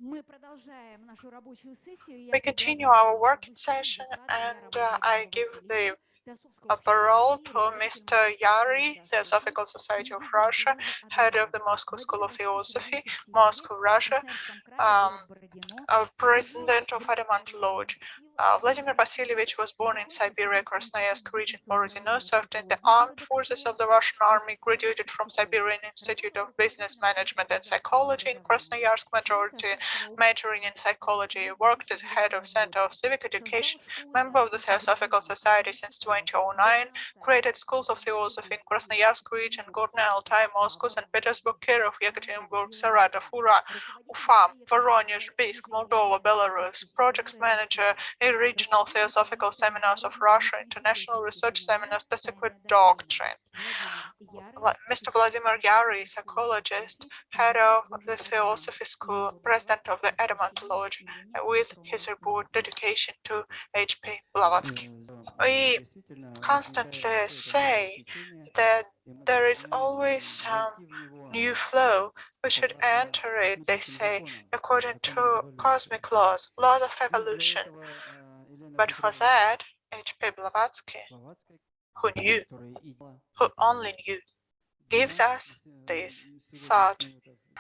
We continue our working session, and I give the parole to Mr. Yary, Theosophical Society of Russia, head of the Moscow School of Theosophy, Moscow, Russia, president of Adamant Lodge. Vladimir Vasilyevich was born in Siberia, Krasnoyarsk Region, Borodino, served in the armed forces of the Russian army, graduated from Siberian Institute of Business, Management and Psychology in Krasnoyarsk, majoring in psychology, worked as head of Center of Civic Education, member of the Theosophical Society since 2009, created Schools of Theosophy in Krasnoyarsk Region, Gorny Altai, Moscow, St. Petersburg, Kirov, Yekaterinburg, Saratov, Ufa, Voronezh, Biysk, Moldova, Belarus, project manager, Interregional Theosophical Seminars of Russia, International Research Seminars, The Secret Doctrine. Mr. Vladimir Yary, psychologist, head of the Theosophy School, president of the Adamant Lodge, with his report dedication to H.P. Blavatsky. We constantly say that there is always some new flow. We should enter it, they say, according to cosmic laws, laws of evolution. But for that, H.P. Blavatsky, who knew, who only knew, gives us this thought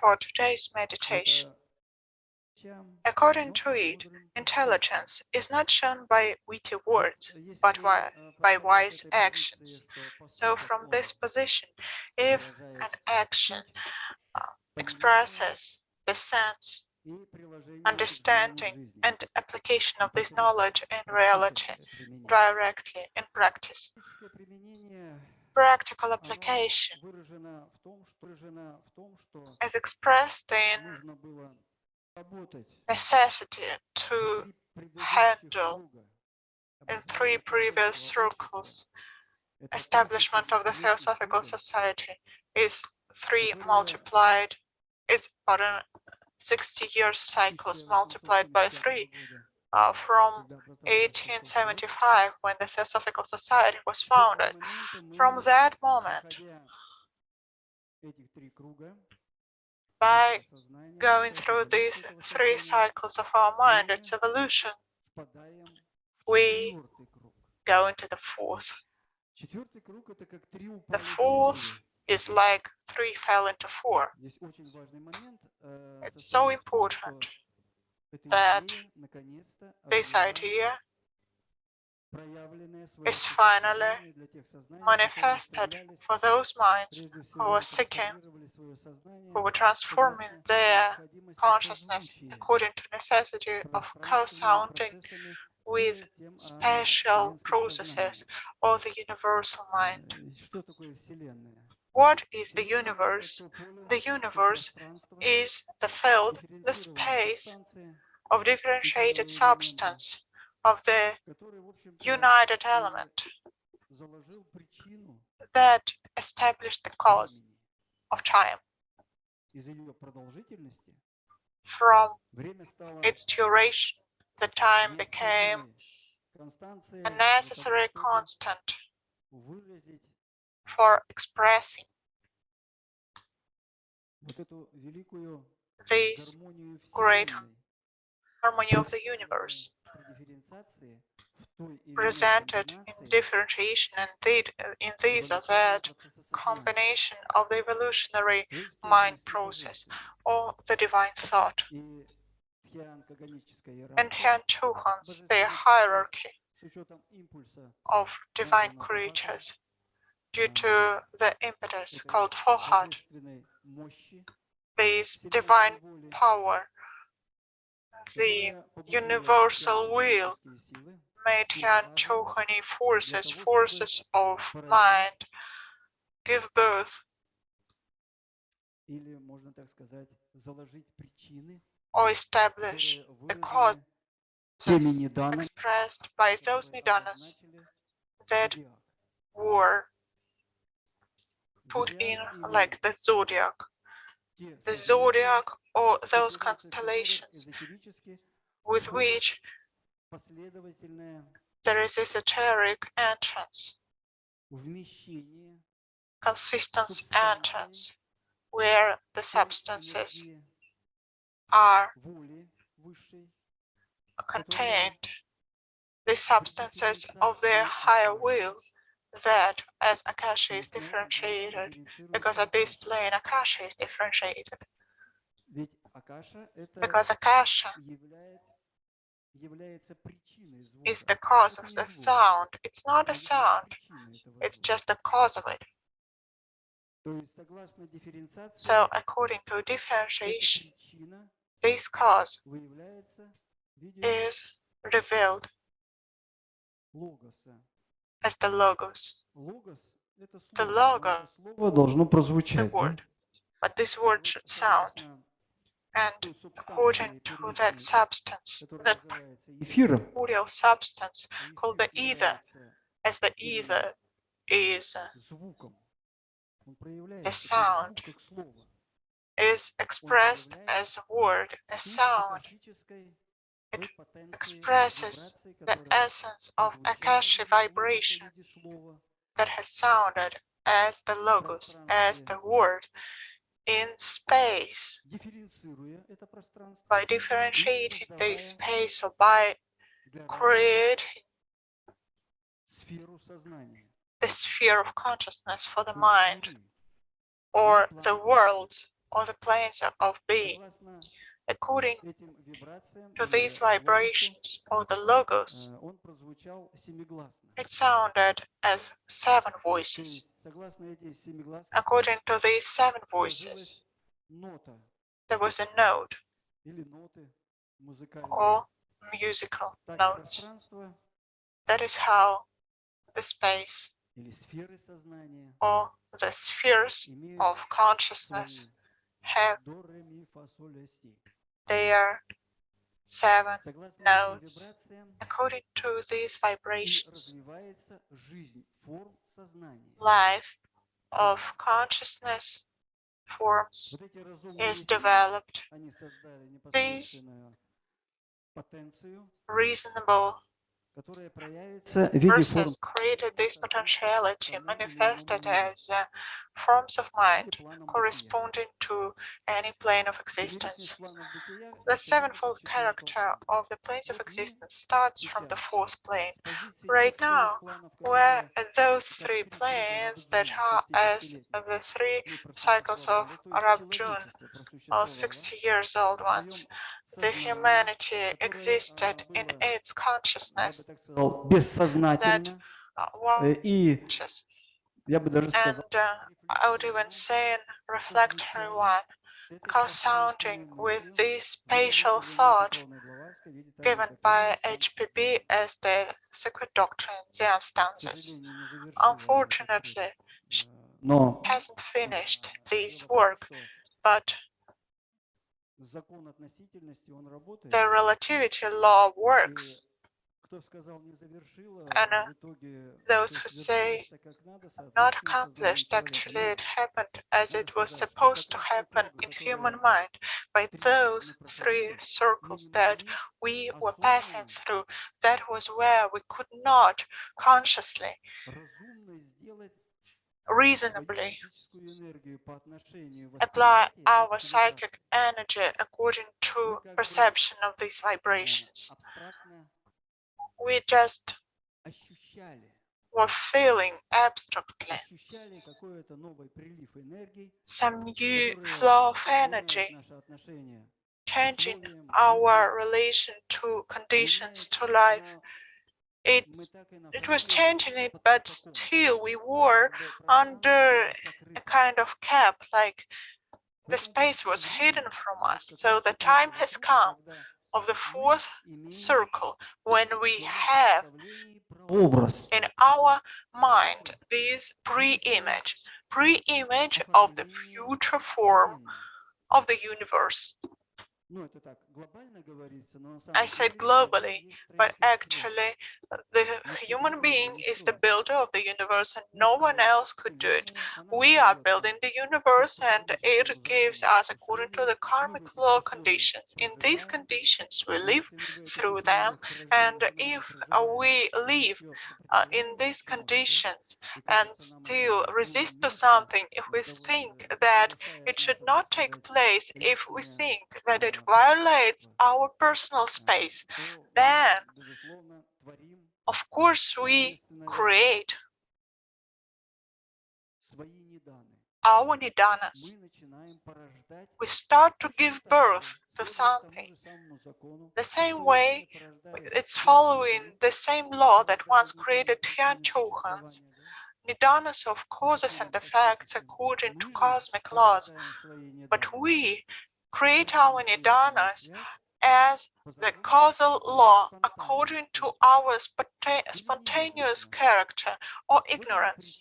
for today's meditation. According to it, intelligence is not shown by witty words, but by wise actions. So from this position, if an action expresses the sense, understanding, and application of this knowledge in reality, directly in practice, practical application is expressed in necessity to handle in three previous circles. Establishment of the Theosophical Society is 60 years cycles multiplied by 3 from 1875, when the Theosophical Society was founded. From that moment, by going through these 3 cycles of our mind, its evolution, we go into the 4th. The 4th is like 3 fell into 4. It's so important that this idea is finally manifested for those minds who are seeking, who were transforming their consciousness according to necessity of co-sounding with special processes or the universal mind. What is the universe? The universe is the field, the space of differentiated substance, of the united element that established the cause of time. From its duration, the time became a necessary constant for expressing this great harmony of the universe, presented in differentiation and in this or that combination of the evolutionary mind process or the divine thought. And Tuhan's, their hierarchy of divine creatures, due to the impetus called Fohat, this divine power, the universal will, made Tuhan forces of mind, give birth, or establish the causes expressed by those nidanas that were put in like the zodiac. The zodiac, or those constellations with which there is esoteric entrance, consistent entrance, where the substances are contained, the substances of their higher will, that as Akasha is differentiated, because at this plane Akasha is differentiated. Because Akasha is the cause of the sound. It's not a sound, it's just the cause of it. So according to differentiation, this cause is revealed as the logos. The logo, the word, but this word should sound. And according to that substance, that primordial substance called the ether, as the ether is a sound, is expressed as a word, a sound. It expresses the essence of Akashic vibration that has sounded as the logos, as the word in space. By differentiating the space or by creating the sphere of consciousness for the mind, or the worlds, or the planes of being, according to these vibrations, or the logos, it sounded as 7 voices. According to these 7 voices, there was a note, or musical notes. That is how the space, or the spheres of consciousness, have their 7 notes. According to these vibrations, life of consciousness forms is developed. These reasonable persons created this potentiality, manifested as forms of mind corresponding to any plane of existence. That sevenfold character of the planes of existence starts from the 4th plane. Right now, we're at those 3 planes that are as the 3 cycles of Arab June, or 60 years old ones. The humanity existed in its consciousness that watches, and I would even say in reflectory one, co-sounding with this spatial thought given by H.P.B as the Secret Doctrine, the instances. Unfortunately, she hasn't finished this work, but the relativity law works, and those who say not accomplished, actually it happened as it was supposed to happen in human mind by those 3 circles that we were passing through. That was where we could not consciously, reasonably apply our psychic energy according to perception of these vibrations. We just were feeling abstractly some new flow of energy, changing our relation to conditions, to life. It was changing it, but still we were under a kind of cap, like the space was hidden from us. So the time has come of the 4th circle when we have in our mind this pre-image of the future form of the universe. I said globally, but actually the human being is the builder of the universe and no one else could do it. We are building the universe and it gives us, according to the karmic law, conditions. In these conditions we live through them, and if we live in these conditions and still resist to something, if we think that it should not take place, if we think that it it violates our personal space, then, of course, we create our nidanas. We start to give birth to something. The same way, it's following the same law that once created Tian Chouhan's nidanas of causes and effects according to cosmic laws. But we create our nidanas as the causal law according to our spontaneous character or ignorance.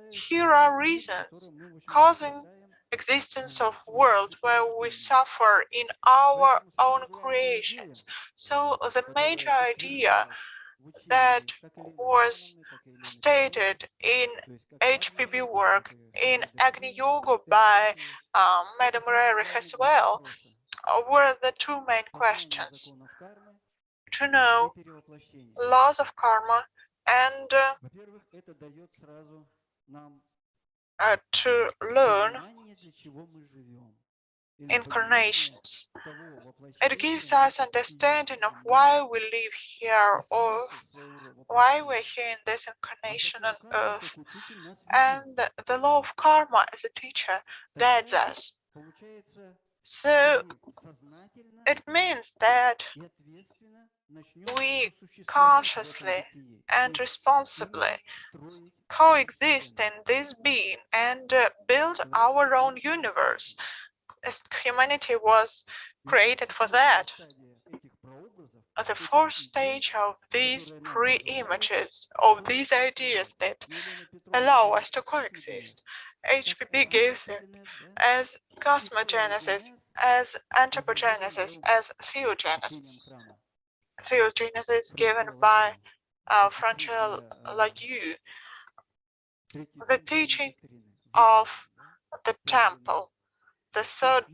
Here are reasons causing existence of world where we suffer in our own creations. So the major idea that was stated in H.P.B work in Agni Yoga by Madame Rerich as well were the two main questions: to know laws of karma and to learn incarnations. It gives us understanding of why we live here, or why we're here in this incarnation on earth. And the law of karma as a teacher guides us. So it means that we consciously and responsibly coexist in this being and build our own universe, as humanity was created for that. The fourth stage of these pre-images, of these ideas that allow us to coexist, H.P.B gives it as cosmogenesis, as anthropogenesis, as theogenesis. Theogenesis given by Franchel Lague, the teaching of the temple, the third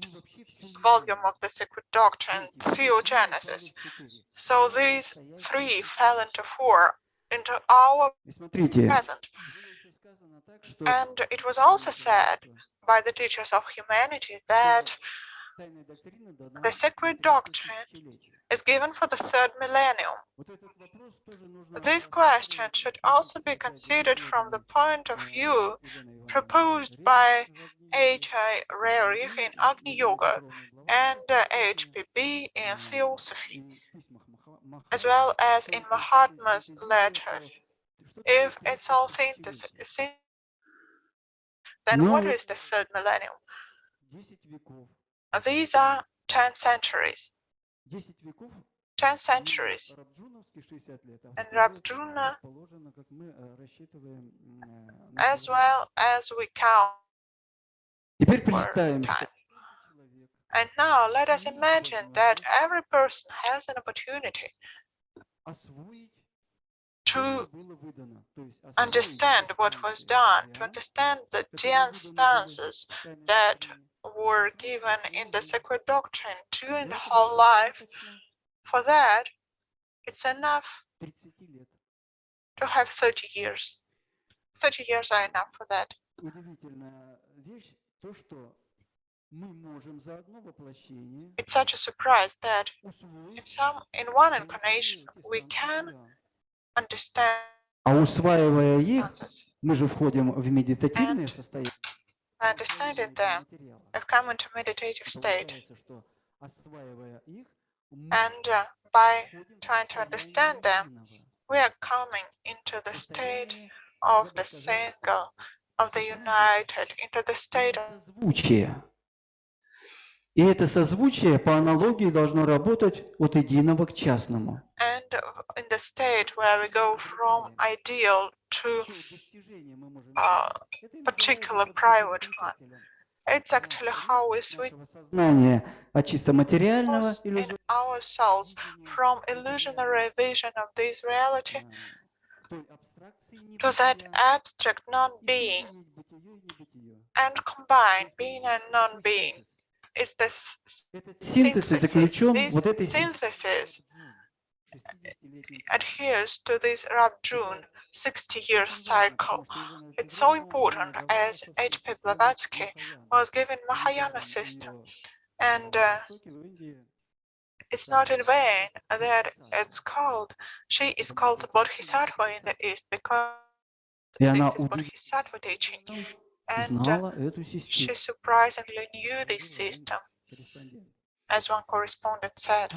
volume of the Secret Doctrine, Theogenesis. So these three fell into four, into our present. And it was also said by the teachers of humanity that the Secret Doctrine is given for the third millennium. This question should also be considered from the point of view proposed by H.I. Rerich in Agni Yoga and H.P.B in Theosophy, as well as in Mahatma's letters. If it's all synthesis, then what is the third millennium? These are 10 centuries. 10 centuries. And Rabjuna, as well as we count time. And now let us imagine that every person has an opportunity to understand what was done, to understand the 10 stances that were given in the Secret Doctrine during the whole life. For that, it's enough to have 30 years. 30 years are enough for that. It's such a surprise that in one incarnation we can understand. А усваивая их, мы же входим в медитативное состояние. Understanding them, I've come into meditative state. And by trying to understand them, we are coming into the state of the single, of the united, into the state of созвучие. И это созвучие по аналогии должно работать от единого к частному. And in the state where we go from ideal to particular private one. It's actually how we switch от чисто материального in our souls from illusionary vision of this reality to that abstract non-being and combine being and non-being. Is the synthesis заключен вот этой synthesis adheres to this Rabjun 60-year cycle. It's so important as H.P. Blavatsky was given Mahayana system. And На Востоке, в Индии, it's not in vain that she is called Bodhisattva in the East because и она this is Bodhisattva teaching. And знала эту систему. she surprisingly knew this system, Корреспондент. as one correspondent said.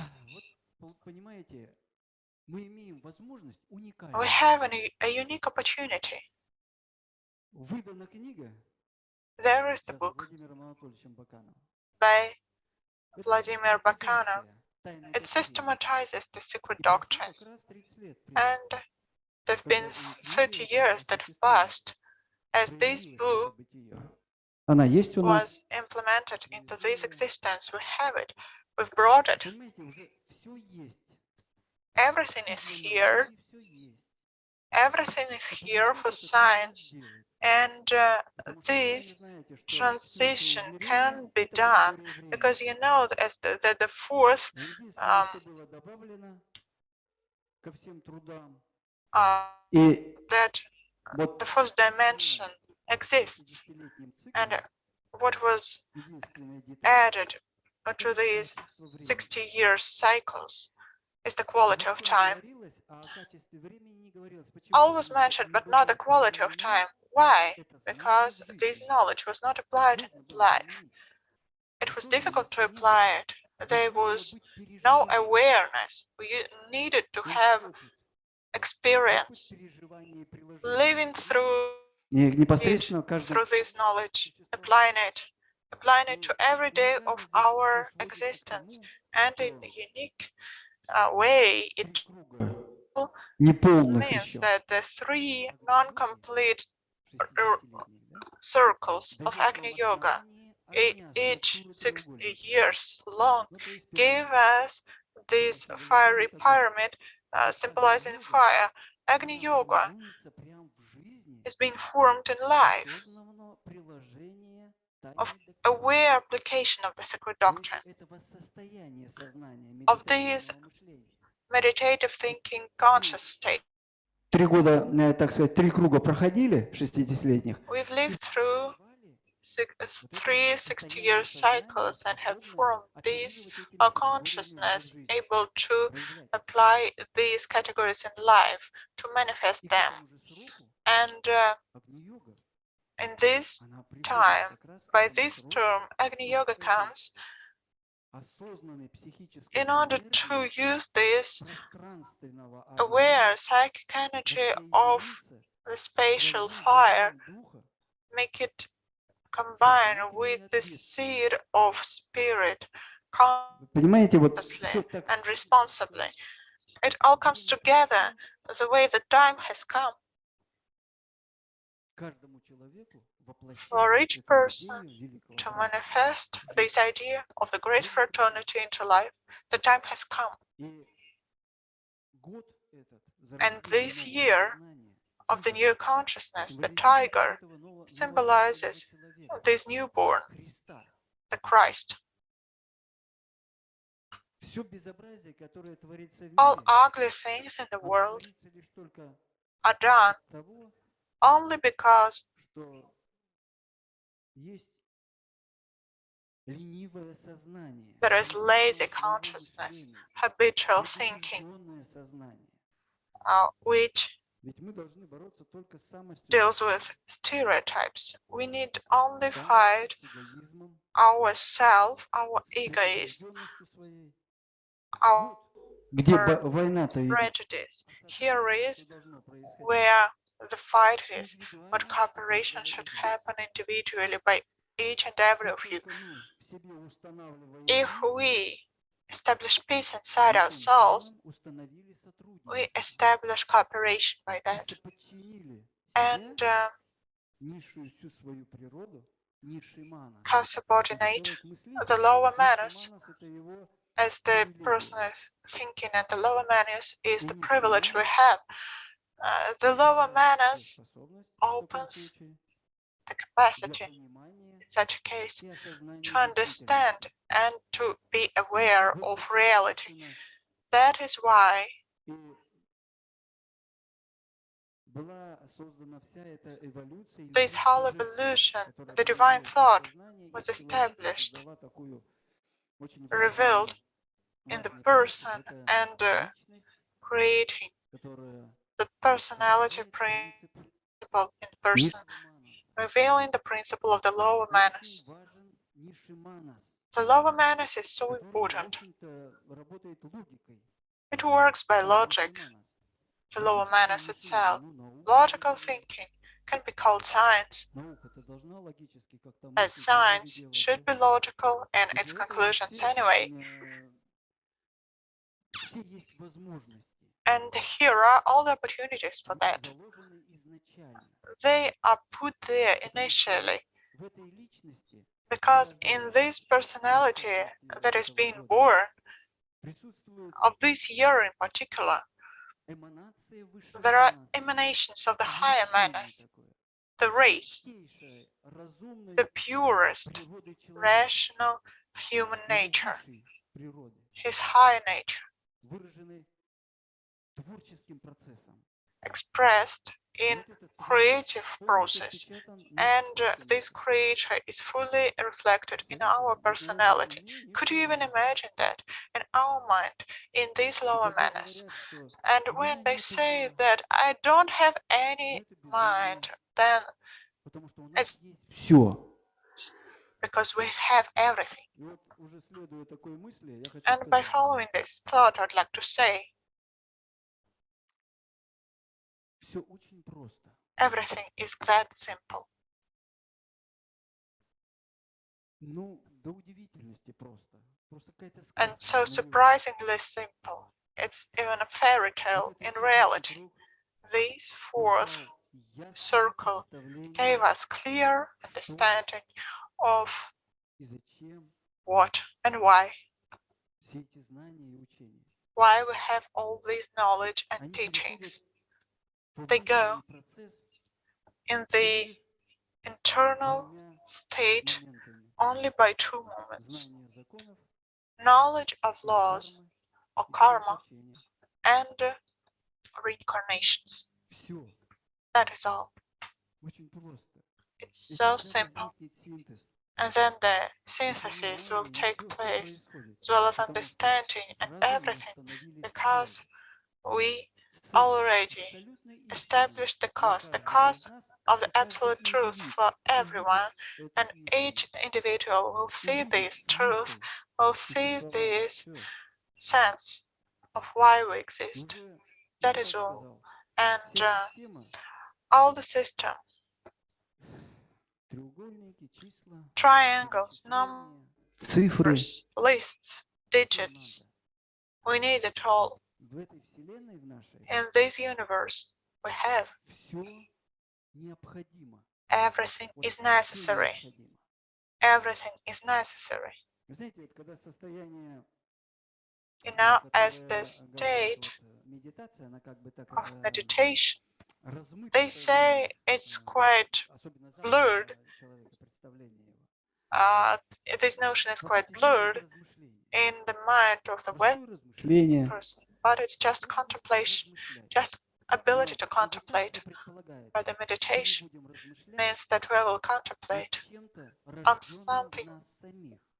Вот понимаете, мы имеем возможность We уникальную. have a unique opportunity. Выдана книга There is the с book Владимиром Анатольевичем Бакановым. by Это Vladimir Bakanov. систематизация тайной It доктрины. systematizes the secret И прошло doctrine. как раз 30 лет, And there have been когда 30 years that have passed as this book она есть у нас. was implemented into this existence. We have it. We've brought it. Понимаете, уже все есть. Everything is here. Everything is here for science. And this transition can be done because you know that the fourth that the fourth dimension exists, and what was added to these 60 years cycles is the quality of time. All was mentioned, but not the quality of time. Why? Because this knowledge was not applied in life. It was difficult to apply it. There was no awareness. We needed to have experience, living through this knowledge, applying it to every day of our existence, and in a unique way. It means that the three non-complete circles of Agni Yoga, each 6 years long, gave us this fiery pyramid symbolizing fire. Agni Yoga is being formed in life of aware application of the Secret Doctrine, of this meditative thinking conscious state. 3 года, так сказать, 3 круга проходили 60-летних. We've lived through 3 60-year cycles and have formed this consciousness able to apply these categories in life, to manifest them. And in this time, by this term, Agni Yoga comes in order to use this aware psychic energy of the spatial fire, make it combine with the seed of spirit consciously and responsibly. It all comes together the way the time has come. For each person to manifest this idea of the great fraternity into life, the time has come. And this year of the new consciousness, the tiger, symbolizes this newborn, the Christ. All ugly things in the world are done only because there is lazy consciousness, habitual thinking, which deals with stereotypes. We need only fight ourself, our egoism, our prejudice. Here is where the fight is, but cooperation should happen individually by each and every of you. If we establish peace inside ourselves, we establish cooperation by that. And subordinate the lower manners as the personal thinking, and the lower manners is the privilege we have. The lower manners opens the capacity in such a case to understand and to be aware of reality. That is why this whole evolution, the divine thought, was established revealed in the person and creating the personality principle in person, revealing the principle of the lower manners. The lower manners is so important. It works by logic. The lower manners itself, logical thinking, can be called science, as science should be logical in its conclusions anyway. And here are all the opportunities for that. They are put there initially, because in this personality that is being born, of this year in particular, there are emanations of the higher manners, the race, the purest, rational human nature, his higher nature, expressed in creative process, and this creature is fully reflected in our personality. Could you even imagine that? In our mind, in these lower manners. And when they say that I don't have any mind, then it's because we have everything. And by following this thought, I'd like to say everything is that simple. And so surprisingly simple. It's even a fairy tale in reality. This fourth circle gave us clear understanding of what and why we have all this knowledge and teachings. They go in the internal state only by two moments: knowledge of laws or karma and reincarnations. That is all. It's so simple. And then the synthesis will take place, as well as understanding and everything, because we already established the cause of the absolute truth for everyone, and each individual will see this truth, will see this sense of why we exist. That is all. And all the system, triangles, numbers, lists, digits, we need it all. In this universe, we have everything is necessary. Everything is necessary. You know, as the state of meditation, they say it's quite blurred. This notion is quite blurred in the mind of the Western person, but it's just contemplation, just ability to contemplate. But the meditation means that we will contemplate on something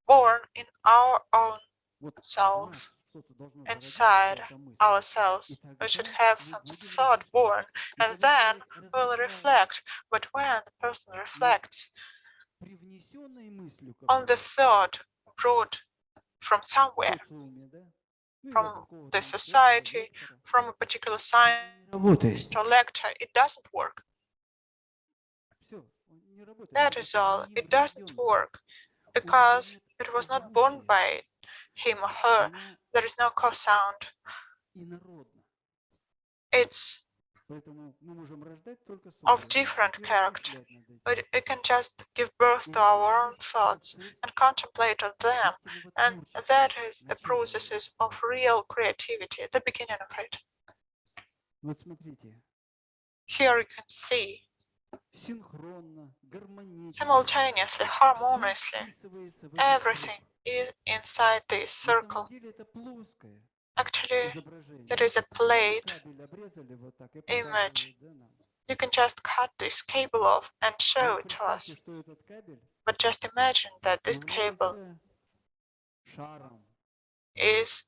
born in our own souls, inside ourselves. We should have some thought born, and then we'll reflect. But when the person reflects on the thought brought from somewhere, from the society, from a particular scientist or lecturer, it doesn't work. That is all. It doesn't work because it was not born by him or her. There is no co-sound. It's of different character. We can just give birth to our own thoughts and contemplate on them, and that is the processes of real creativity, the beginning of it. Here you can see simultaneously, harmoniously, everything is inside this circle. Actually, there is a plate image. You can just cut this cable off and show it to us. But just imagine that this cable шаром, is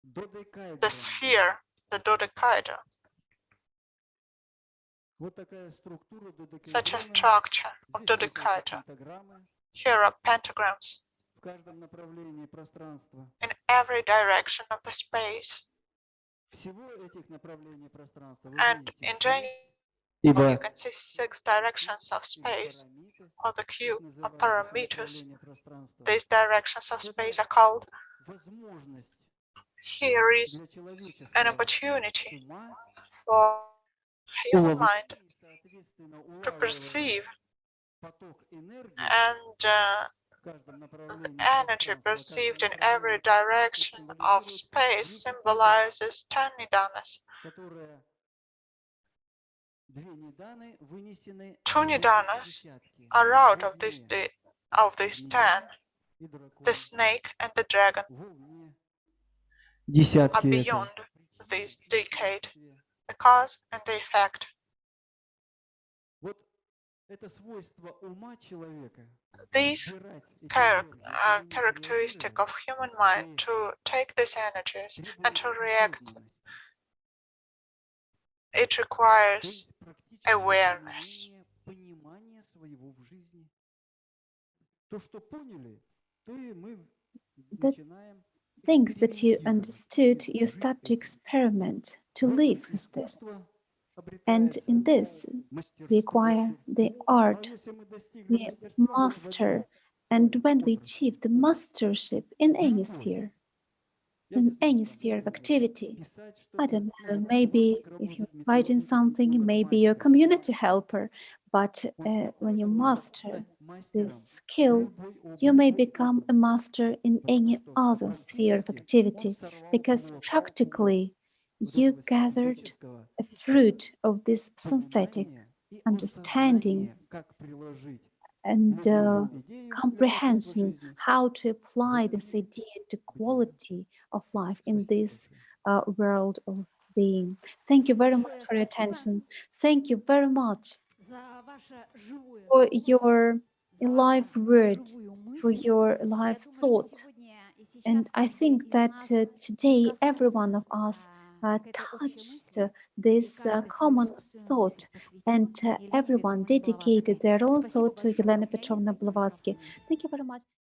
the додекаэдром. sphere, the dodecahedron. Вот такая структура Such a додекаэдрона. structure of Здесь находятся dodecahedron. пентаграммы Here are pentagrams в каждом направлении пространства. in every direction of the space. Всего этих направлений пространства вы And видите in 6, general, ибо you can see 6 directions of space, парамиты, or the так cube of называются parameters. направления пространства. These directions of space are called. Возможность Here is для an человеческого opportunity ума for human уловлять mind и, соответственно, to улавливая perceive, поток энергии and в каждом the направлении energy пространства, perceived каждое in every направление пространства direction of символизирует space 10 symbolizes 10 nidanas. которые две ниданы вынесены 2 за nidanas десятки are out во of these, вне. of these 10, Змея и дракон. the snake and the dragon Во вне. are Десятки это beyond this причина, decade, следствие. the cause and the effect. Вот это свойство ума человека These собирать эти энергии и на них characteristic реагировать of human mind to take these energies and требует to react. осознанности. It То requires есть практическое awareness. применение понимания своего в жизни. То, что поняли, то и мы начинаем Things that you экспериментировать. understood, you Жить start to этим. experiment, to В этом live with this. искусство And обретается in this, we acquire the art, если мы достигли we мастерства master. And when we achieve the mastership in any sphere, in any sphere of activity, I don't know, maybe if you're writing something, maybe you're a community helper, but when you master this skill, you may become a master in any other sphere of activity, because practically you gathered a fruit of this synthetic understanding and comprehension how to apply this idea to quality of life in this world of being. Thank you very much for your attention. Thank you very much for your live word, for your live thought. And I think that today every one of us touched this common thought, and everyone dedicated their own thought to Yelena Petrovna Blavatsky. Thank you very much.